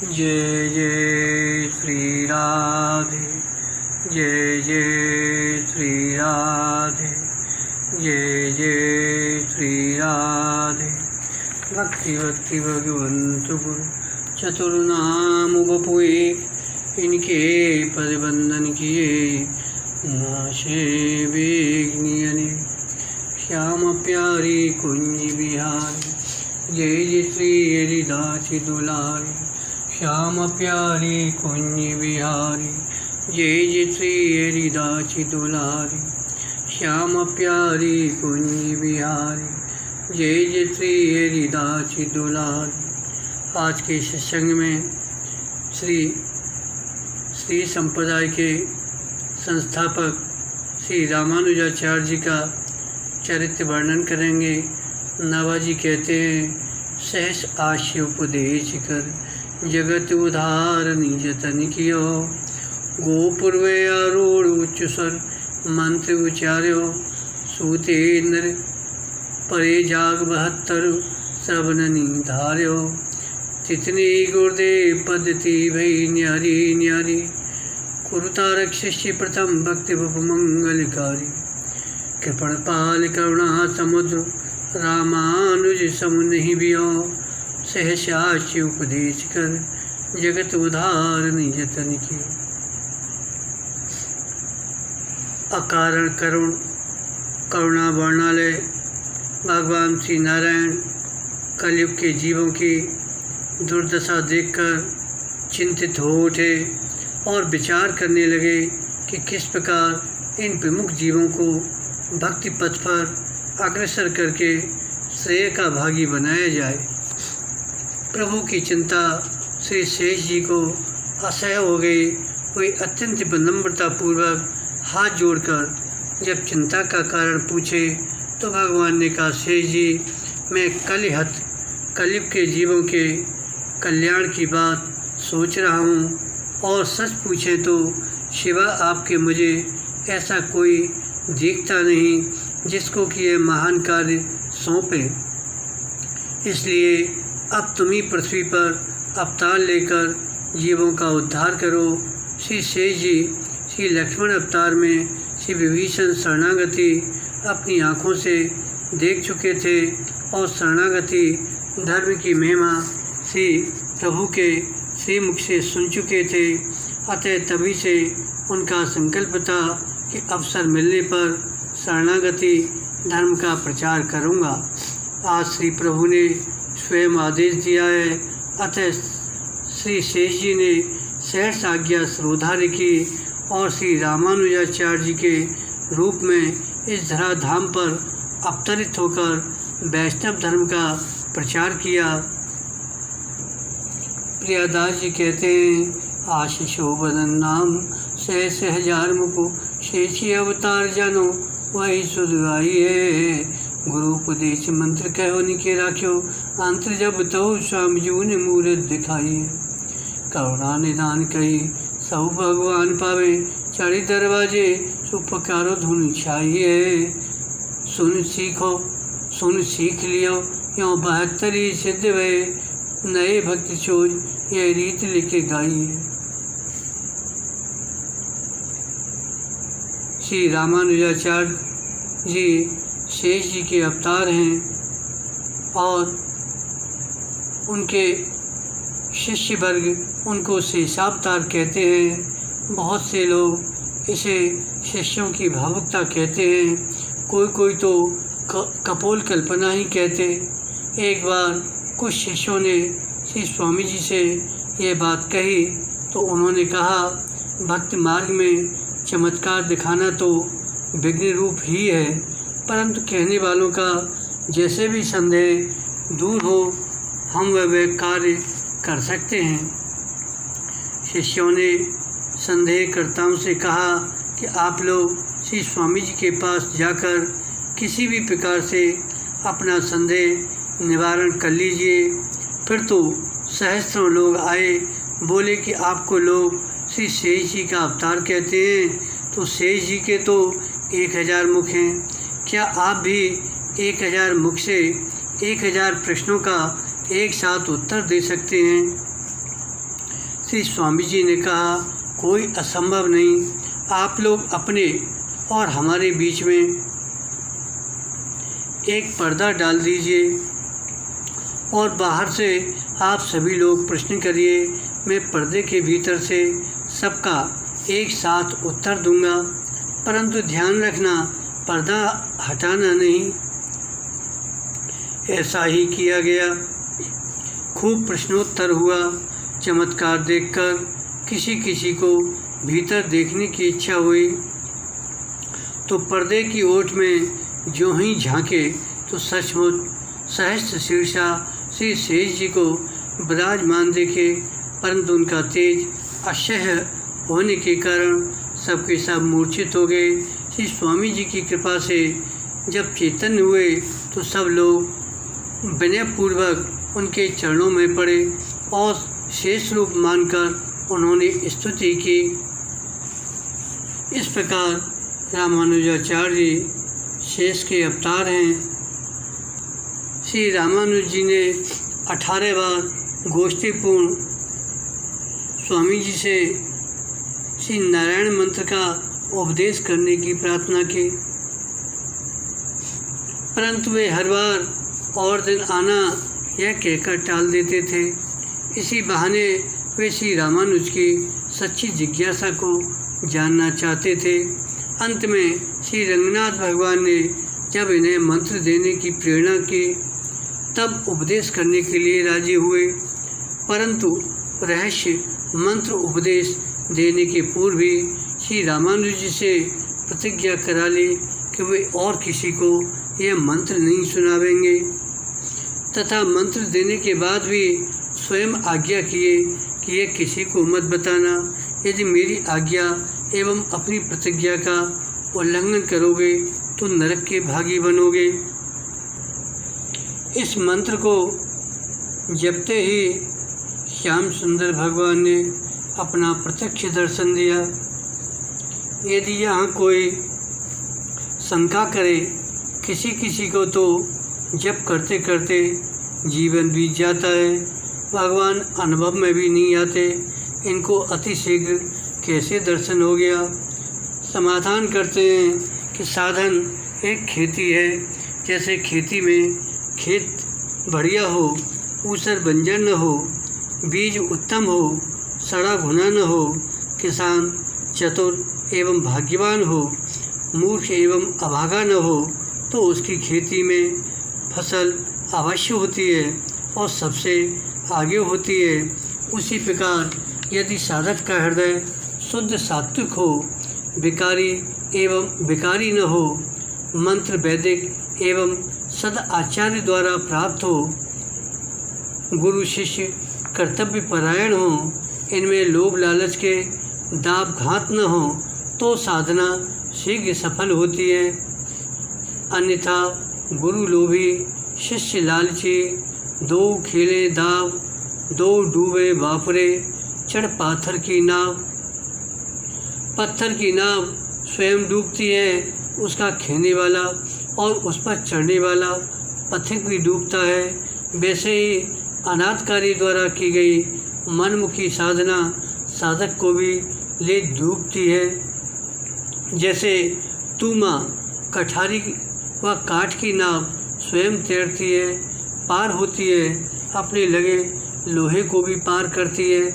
जय जय श्री राधे, जय जय श्री राधे, जय जय श्री राधे। भक्ति भक्ति भगवंतु गुरु चतुर्नाम बपुए, इनके पद बंदन किए नाशे विघ्नियने। श्याम प्यारी कुंज बिहारी, जय जय श्री हरिदास दुलारी। श्याम प्यारी कुंज बिहारी, जय जय श्री हरिदास दुलारी। श्याम प्यारी कुंज बिहारी, जय जय श्री हरिदास दुलारी। आज के सत्संग में श्री संप्रदाय के संस्थापक श्री रामानुजाचार्य जी का चरित्र वर्णन करेंगे। नाभाजी कहते हैं, सहस आश्य उपदेश कर जगत उधार निजतन कियो। गोपूर्वे आरूढ़ उच्च स्वर मंत्र उचार्यो। सूते नर परे जाग 72 श्रवण निधार्यो। तितनी गुरुदेव पद्धति भई न्यारी न्यारी। कुरुतारक शिष्य प्रथम भक्ति मंगलकारी। कृपणपाल करुणा समुद्र रामानुज सम नहीं बियो। सहसाश्य उपदेश कर जगत उधार निजतन की। अकारण करुणा वर्णालय भगवान श्री नारायण कलयुग के जीवों की दुर्दशा देखकर चिंतित हो उठे और विचार करने लगे कि किस प्रकार इन प्रमुख जीवों को भक्ति पथ पर अग्रसर करके श्रेय का भागी बनाया जाए। प्रभु की चिंता श्री शेष जी को असह्य हो गई। वे अत्यंत विनम्रतापूर्वक हाथ जोड़कर जब चिंता का कारण पूछे तो भगवान ने कहा, शेष जी, मैं कलयुग के जीवों के कल्याण की बात सोच रहा हूँ, और सच पूछे तो शिवा आपके मुझे ऐसा कोई दिखता नहीं जिसको कि यह महान कार्य सौंपे। इसलिए अब तुम ही पृथ्वी पर अवतार लेकर जीवों का उद्धार करो। श्री शेष जी श्री लक्ष्मण अवतार में श्री विभीषण शरणागति अपनी आँखों से देख चुके थे और शरणागति धर्म की महिमा श्री प्रभु के श्री मुख से सुन चुके थे। अतः तभी से उनका संकल्प था कि अवसर मिलने पर शरणागति धर्म का प्रचार करूँगा। आज श्री प्रभु ने स्वयं आदेश दिया है। अतः श्री शेष जी ने सहर्ष आज्ञा श्रोधार्य की और श्री रामानुजाचार्य जी के रूप में इस धराधाम पर अवतरित होकर वैष्णव धर्म का प्रचार किया। प्रियादास जी कहते हैं, आशीषो बदन नाम सहस हजार मुको। शेषी अवतार जानो वही सुध आई है। गुरु उपदेश मंत्र कहो निके राख्यो। अंतर जब तो स्वामी जी ने मूर्त दिखाई। करुणा निदान कही सब भगवान पावे। चढ़ी दरवाजे सुपकारो धुन छाइए। सुन सीख लियो यो 72 सिद्ध वे। नए भक्ति चोज यह रीत लिखे गाइए। श्री रामानुजाचार्य जी शेष जी के अवतार हैं और उनके शिष्य वर्ग उनको शेषावतार कहते हैं। बहुत से लोग इसे शिष्यों की भावुकता कहते हैं, कोई तो कपोल कल्पना ही कहते। एक बार कुछ शिष्यों ने श्री स्वामी जी से ये बात कही तो उन्होंने कहा, भक्ति मार्ग में चमत्कार दिखाना तो विघ्न रूप ही है, परंतु कहने वालों का जैसे भी संदेह दूर हो हम वह कार्य कर सकते हैं। शिष्यों ने संदेहकर्ताओं से कहा कि आप लोग श्री स्वामी जी के पास जाकर किसी भी प्रकार से अपना संदेह निवारण कर लीजिए। फिर तो सहस्त्रों लोग आए, बोले कि आपको लोग श्री शेष जी का अवतार कहते हैं, तो शेष जी के तो 1000 मुख हैं, क्या आप भी 1000 मुख से 1000 प्रश्नों का एक साथ उत्तर दे सकते हैं? श्री स्वामी जी ने कहा, कोई असंभव नहीं, आप लोग अपने और हमारे बीच में एक पर्दा डाल दीजिए और बाहर से आप सभी लोग प्रश्न करिए, मैं पर्दे के भीतर से सबका एक साथ उत्तर दूंगा, परंतु ध्यान रखना पर्दा हटाना नहीं। ऐसा ही किया गया। खूब प्रश्नोत्तर हुआ। चमत्कार देखकर किसी किसी को भीतर देखने की इच्छा हुई तो पर्दे की ओट में जो ही झांके तो सचमुच सहस्त्र शीर्षा श्री शेष जी को विराजमान देखे, परंतु उनका तेज असह्य होने के कारण सबके सब मूर्छित हो गए। श्री स्वामी जी की कृपा से जब चैतन्य हुए तो सब लोग विनयपूर्वक उनके चरणों में पड़े और शेष रूप मानकर उन्होंने स्तुति की। इस प्रकार रामानुजाचार्य जी शेष के अवतार हैं। श्री रामानुज जी ने 18 बार गोष्ठीपूर्ण स्वामी जी से श्री नारायण मंत्र का उपदेश करने की प्रार्थना की, परंतु वे हर बार और दिन आना यह कहकर टाल देते थे। इसी बहाने वे श्री रामानुज की सच्ची जिज्ञासा को जानना चाहते थे। अंत में श्री रंगनाथ भगवान ने जब इन्हें मंत्र देने की प्रेरणा की तब उपदेश करने के लिए राजी हुए, परंतु रहस्य मंत्र उपदेश देने के पूर्व भी श्री रामानुज जी से प्रतिज्ञा करा ली कि वे और किसी को यह मंत्र नहीं सुनावेंगे तथा मंत्र देने के बाद भी स्वयं आज्ञा किए कि यह किसी को मत बताना। यदि मेरी आज्ञा एवं अपनी प्रतिज्ञा का उल्लंघन करोगे तो नरक के भागी बनोगे। इस मंत्र को जपते ही श्याम सुंदर भगवान ने अपना प्रत्यक्ष दर्शन दिया। यदि यहाँ कोई शंका करे किसी किसी को तो जप करते करते जीवन बीत जाता है, भगवान अनुभव में भी नहीं आते, इनको अति शीघ्र कैसे दर्शन हो गया। समाधान करते हैं कि साधन एक खेती है। जैसे खेती में खेत बढ़िया हो, ऊसर बंजर न हो, बीज उत्तम हो, सड़ा घुना न हो, किसान चतुर एवं भाग्यवान हो, मूर्ख एवं अभागा न हो, तो उसकी खेती में फसल अवश्य होती है और सबसे आगे होती है। उसी प्रकार यदि साधक का हृदय शुद्ध सात्विक हो, विकारी एवं विकारी न हो, मंत्र वैदिक एवं सद आचार्य द्वारा प्राप्त हो, गुरु शिष्य कर्तव्य परायण हो, इनमें लोभ लालच के दाब घात न हो, तो साधना शीघ्र सफल होती है। अन्यथा गुरु लोभी, शिष्य लालची, दो खेले दाव, दो डूबे बापरे, चढ़ पाथर की नाव। पत्थर की नाव स्वयं डूबती है, उसका खेने वाला और उस पर चढ़ने वाला पथिक भी डूबता है। वैसे ही अनाथकारी द्वारा की गई मनमुखी साधना साधक को भी ले डूबती है। जैसे तूमा कठारी व काठ की नाव स्वयं तैरती है, पार होती है, अपने लगे लोहे को भी पार करती है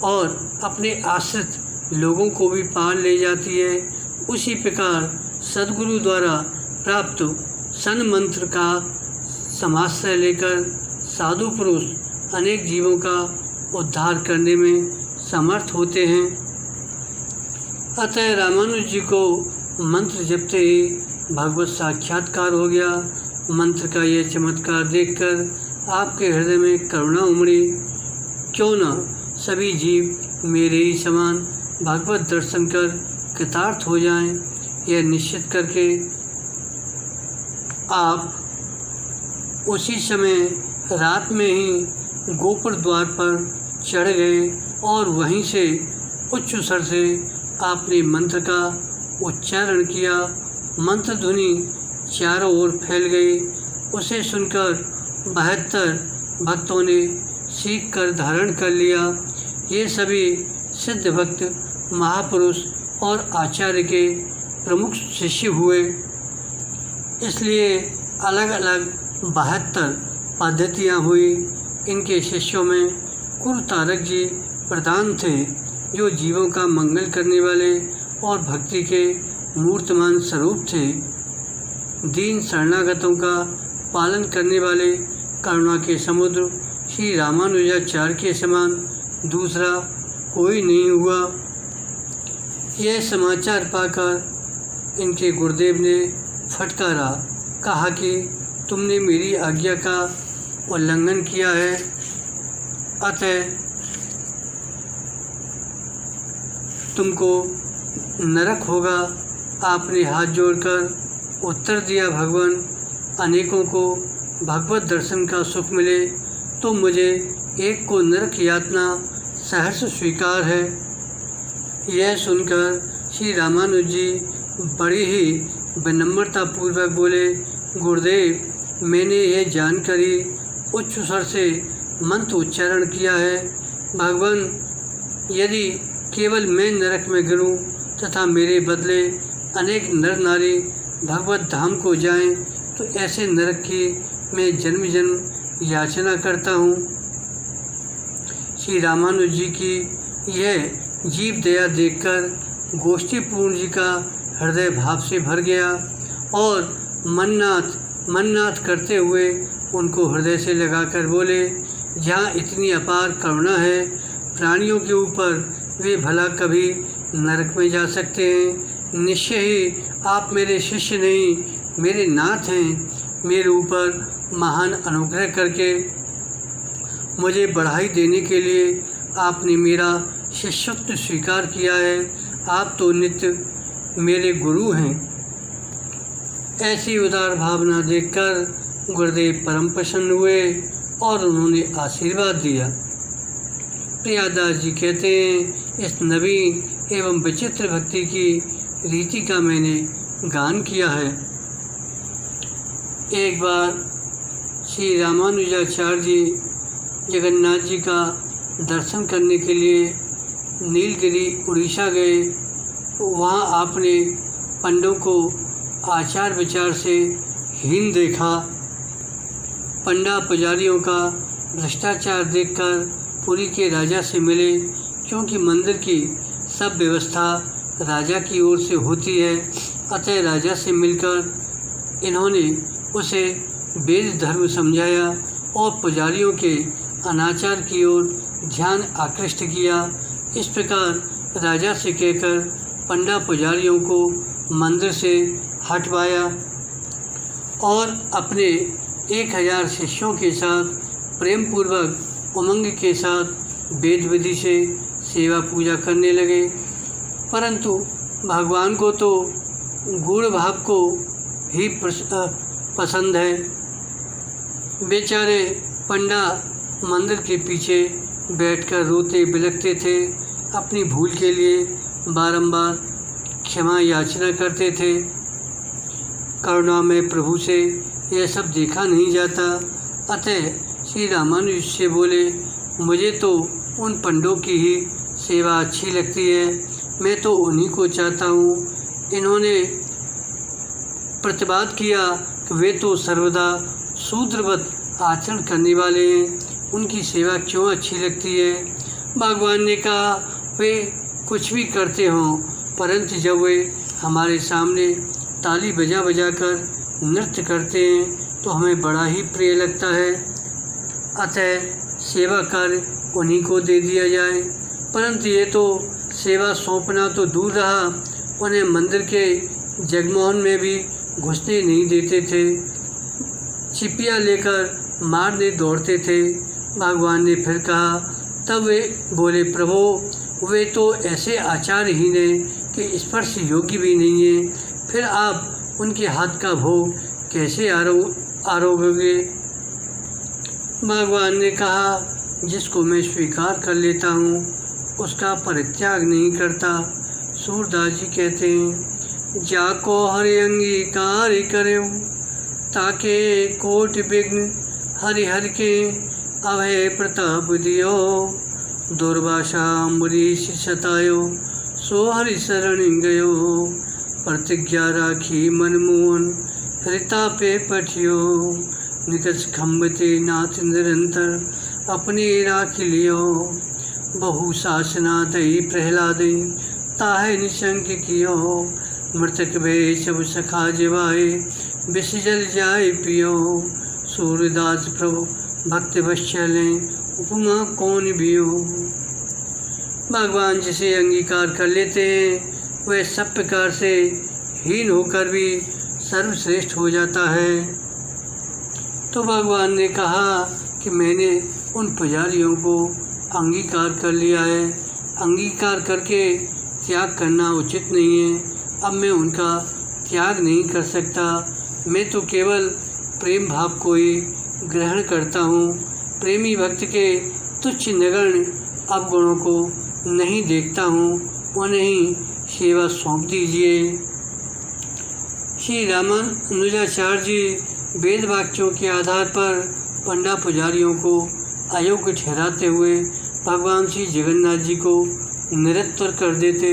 और अपने आश्रित लोगों को भी पार ले जाती है। उसी प्रकार सद्गुरु द्वारा प्राप्त सन मंत्र का समाश्रय लेकर साधु पुरुष अनेक जीवों का उद्धार करने में समर्थ होते हैं। अतः रामानुज जी को मंत्र जपते ही भगवत साक्षात्कार हो गया। मंत्र का यह चमत्कार देखकर आपके हृदय में करुणा उमड़ी। क्यों न सभी जीव मेरे ही समान भगवत दर्शन कर कृतार्थ हो जाएं, यह निश्चित करके आप उसी समय रात में ही गोपुर द्वार पर चढ़ गए और वहीं से उच्च स्वर से आपने मंत्र का उच्चारण किया। मंत्र ध्वनि चारों ओर फैल गई। उसे सुनकर 72 भक्तों ने सीख कर धारण कर लिया। ये सभी सिद्ध भक्त महापुरुष और आचार्य के प्रमुख शिष्य हुए। इसलिए अलग अलग 72 पद्धतियाँ हुई। इनके शिष्यों में कुरतारक जी प्रधान थे, जो जीवों का मंगल करने वाले और भक्ति के मूर्तमान स्वरूप थे। दीन शरणागतों का पालन करने वाले करुणा के समुद्र श्री रामानुजाचार्य के समान दूसरा कोई नहीं हुआ। यह समाचार पाकर इनके गुरुदेव ने फटकारा, कहा कि तुमने मेरी आज्ञा का उल्लंघन किया है, अतः तुमको नरक होगा। आपने हाथ जोड़कर उत्तर दिया, भगवान, अनेकों को भगवत दर्शन का सुख मिले तो मुझे एक को नरक यातना सहर्ष स्वीकार है। यह सुनकर श्री रामानुज जी बड़ी ही विनम्रतापूर्वक बोले, गुरुदेव, मैंने यह जानकारी उच्च स्वर से मंत्र उच्चारण किया है। भगवान, यदि केवल मैं नरक में गिरूं तथा मेरे बदले अनेक नर नारी भगवत धाम को जाएं, तो ऐसे नरक की मैं जन्म जन्म याचना करता हूँ। श्री रामानुज जी की यह जीव दया देखकर गोष्ठीपूर्ण जी का हृदय भाव से भर गया और मन्नाथ करते हुए उनको हृदय से लगाकर बोले, जहाँ इतनी अपार करुणा है प्राणियों के ऊपर, वे भला कभी नरक में जा सकते हैं। निश्चय ही आप मेरे शिष्य नहीं, मेरे नाथ हैं। मेरे ऊपर महान अनुग्रह करके मुझे बढ़ाई देने के लिए आपने मेरा शिष्यत्व स्वीकार किया है। आप तो नित्य मेरे गुरु हैं। ऐसी उदार भावना देखकर गुरुदेव परम प्रसन्न हुए और उन्होंने आशीर्वाद दिया। प्रियादास जी कहते हैं, इस नवीन एवं विचित्र भक्ति की रीति का मैंने गान किया है। एक बार श्री रामानुजाचार्य जी जगन्नाथ जी का दर्शन करने के लिए नीलगिरी उड़ीसा गए। वहाँ आपने पंडों को आचार विचार से हीन देखा। पंडा पुजारियों का भ्रष्टाचार देखकर पुरी के राजा से मिले, क्योंकि मंदिर की सब व्यवस्था राजा की ओर से होती है। अतः राजा से मिलकर इन्होंने उसे वेद धर्म समझाया और पुजारियों के अनाचार की ओर ध्यान आकृष्ट किया। इस प्रकार राजा से कहकर पंडा पुजारियों को मंदिर से हटवाया और अपने 1000 शिष्यों के साथ प्रेम पूर्वक उमंग के साथ वेद विधि से सेवा पूजा करने लगे। परंतु भगवान को तो गूढ़ भाव को ही पसंद है। बेचारे पंडा मंदिर के पीछे बैठकर रोते बिलखते थे। अपनी भूल के लिए बारंबार क्षमा याचना करते थे। करुणा में प्रभु से यह सब देखा नहीं जाता। अतः श्री रामानुज से बोले, मुझे तो उन पंडों की ही सेवा अच्छी लगती है, मैं तो उन्हीं को चाहता हूँ। इन्होंने प्रतिवाद किया कि वे तो सर्वदा शूद्रवत आचरण करने वाले हैं, उनकी सेवा क्यों अच्छी लगती है। भगवान ने कहा, वे कुछ भी करते हों, परंतु जब वे हमारे सामने ताली बजा कर नृत्य करते हैं तो हमें बड़ा ही प्रिय लगता है। अतः सेवा कार्य उन्हीं को दे दिया जाए। परंतु ये तो सेवा सौंपना तो दूर रहा, उन्हें मंदिर के जगमोहन में भी घुसने नहीं देते थे। चिपिया लेकर मारने दौड़ते थे। भगवान ने फिर कहा, तब वे बोले, प्रभु, वे तो ऐसे आचारहीन हैं कि स्पर्श योग्य भी नहीं है, फिर आप उनके हाथ का भोग कैसे आरोगोगे। भगवान ने कहा, जिसको मैं स्वीकार कर लेता हूँ उसका परित्याग नहीं करता। सूरदास जी कहते हैं, जाको हरि अंगीकार करो ताके कोटि विघ्न हरि हरि के अभय प्रताप दियो। दुर्वासा मुरीश शतायो सो हरि शरण गयो। प्रतिज्ञा राखी मनमोहन हृता पे पठियो। निकस खम्बते नाथ निरंतर अपने राख लियो। बहु शासना दई प्रहलादई ताहे निशंक कियो। मृतक भय सब सखा जिवाए विष जल जाय पियो। सूर्यदास प्रभु भक्त वत्सले उपमा कौन बियो। भगवान जिसे अंगीकार कर लेते हैं वह सब प्रकार से हीन होकर भी सर्वश्रेष्ठ हो जाता है। तो भगवान ने कहा कि मैंने उन पुजारियों को अंगीकार कर लिया है, अंगीकार करके त्याग करना उचित नहीं है। अब मैं उनका त्याग नहीं कर सकता। मैं तो केवल प्रेम भाव को ही ग्रहण करता हूँ। प्रेमी भक्त के तुच्छ नगण्य अवगुणों को नहीं देखता हूँ, उन्हें ही सेवा सौंप दीजिए। श्री रामानुजाचार्य जी वेद वाक्यों के आधार पर पंडा पुजारियों को अयोग्य ठहराते हुए भगवान श्री जगन्नाथ जी को निरत्तर कर देते।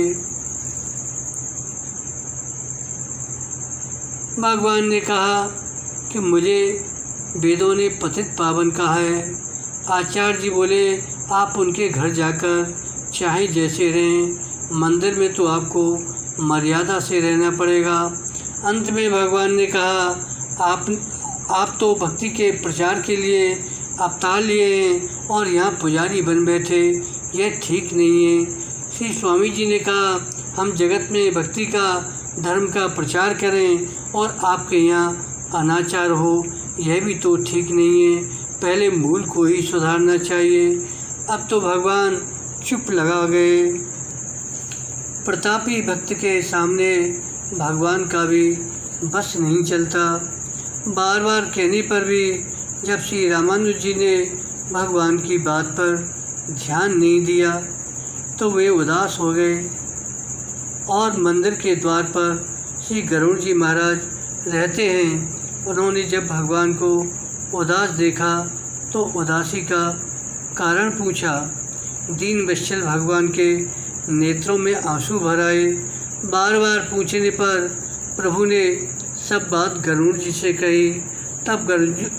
भगवान ने कहा कि मुझे वेदों ने पतित पावन कहा है। आचार्य जी बोले आप उनके घर जाकर चाहे जैसे रहें, मंदिर में तो आपको मर्यादा से रहना पड़ेगा। अंत में भगवान ने कहा आप तो भक्ति के प्रचार के लिए अवतार लिए हैं और यहाँ पुजारी बन बैठे, यह ठीक नहीं है। श्री स्वामी जी ने कहा हम जगत में भक्ति का धर्म का प्रचार करें और आपके यहाँ अनाचार हो, यह भी तो ठीक नहीं है। पहले मूल को ही सुधारना चाहिए। अब तो भगवान चुप लगा गए। प्रतापी भक्त के सामने भगवान का भी बस नहीं चलता। बार बार कहने पर भी जब श्री रामानुज जी ने भगवान की बात पर ध्यान नहीं दिया तो वे उदास हो गए और मंदिर के द्वार पर श्री गरुड़ जी महाराज रहते हैं। उन्होंने जब भगवान को उदास देखा तो उदासी का कारण पूछा। दीन वत्सल भगवान के नेत्रों में आंसू भर आए। बार बार पूछने पर प्रभु ने सब बात गरुड़ जी से कही। तब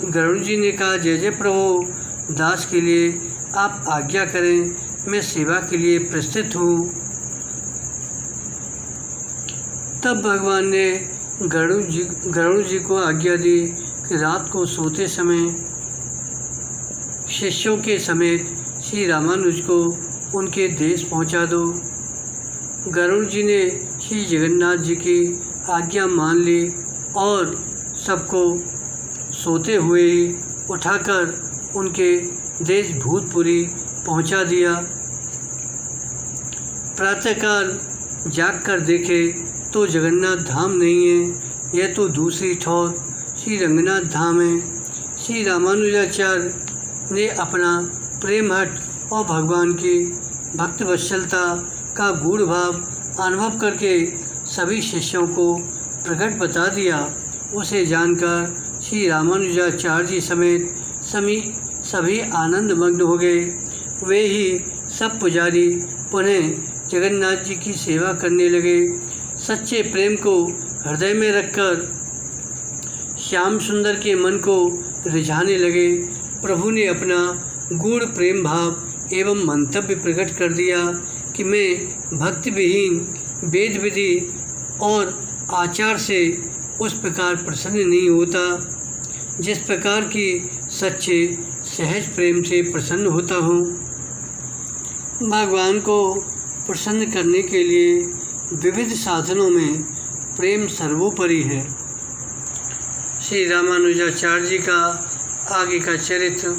गरुड़ जी ने कहा जय जय प्रभु, दास के लिए आप आज्ञा करें, मैं सेवा के लिए प्रस्तुत हूँ। तब भगवान ने गरुड़ जी को आज्ञा दी कि रात को सोते समय शिष्यों के समेत श्री रामानुज को उनके देश पहुंचा दो। गरुड़ जी ने श्री जगन्नाथ जी की आज्ञा मान ली और सबको सोते हुए ही उठाकर उनके देश भूतपुरी पहुंचा दिया। प्रातःकाल जागकर देखे तो जगन्नाथ धाम नहीं है, यह तो दूसरी ठौर श्री रंगनाथ धाम है। श्री रामानुजाचार्य ने अपना प्रेम हट और भगवान की भक्त वत्सलता का गूढ़ भाव अनुभव करके सभी शिष्यों को प्रकट बता दिया। उसे जानकर श्री रामानुजाचार्य जी समेत सभी आनंदमग्न हो गए। वे ही सब पुजारी पुनः जगन्नाथ जी की सेवा करने लगे। सच्चे प्रेम को हृदय में रखकर श्याम सुंदर के मन को रिझाने लगे। प्रभु ने अपना गूढ़ प्रेम भाव एवं मंतव्य प्रकट कर दिया कि मैं भक्ति विहीन वेद विधि और आचार से उस प्रकार प्रसन्न नहीं होता जिस प्रकार की सच्चे सहज प्रेम से प्रसन्न होता हूँ। भगवान को प्रसन्न करने के लिए विविध साधनों में प्रेम सर्वोपरि है। श्री रामानुजाचार्य जी का आगे का चरित्र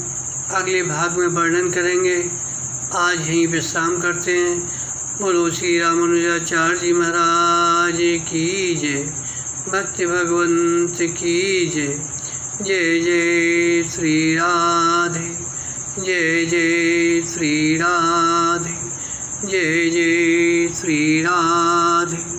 अगले भाग में वर्णन करेंगे। आज यहीं विश्राम करते हैं। बोलो श्री रामानुजाचार्य जी महाराज की जय। भक्ति भगवंत की जय। जय जय श्री राधे, जय जय श्री राधे, जय जय श्री राधे।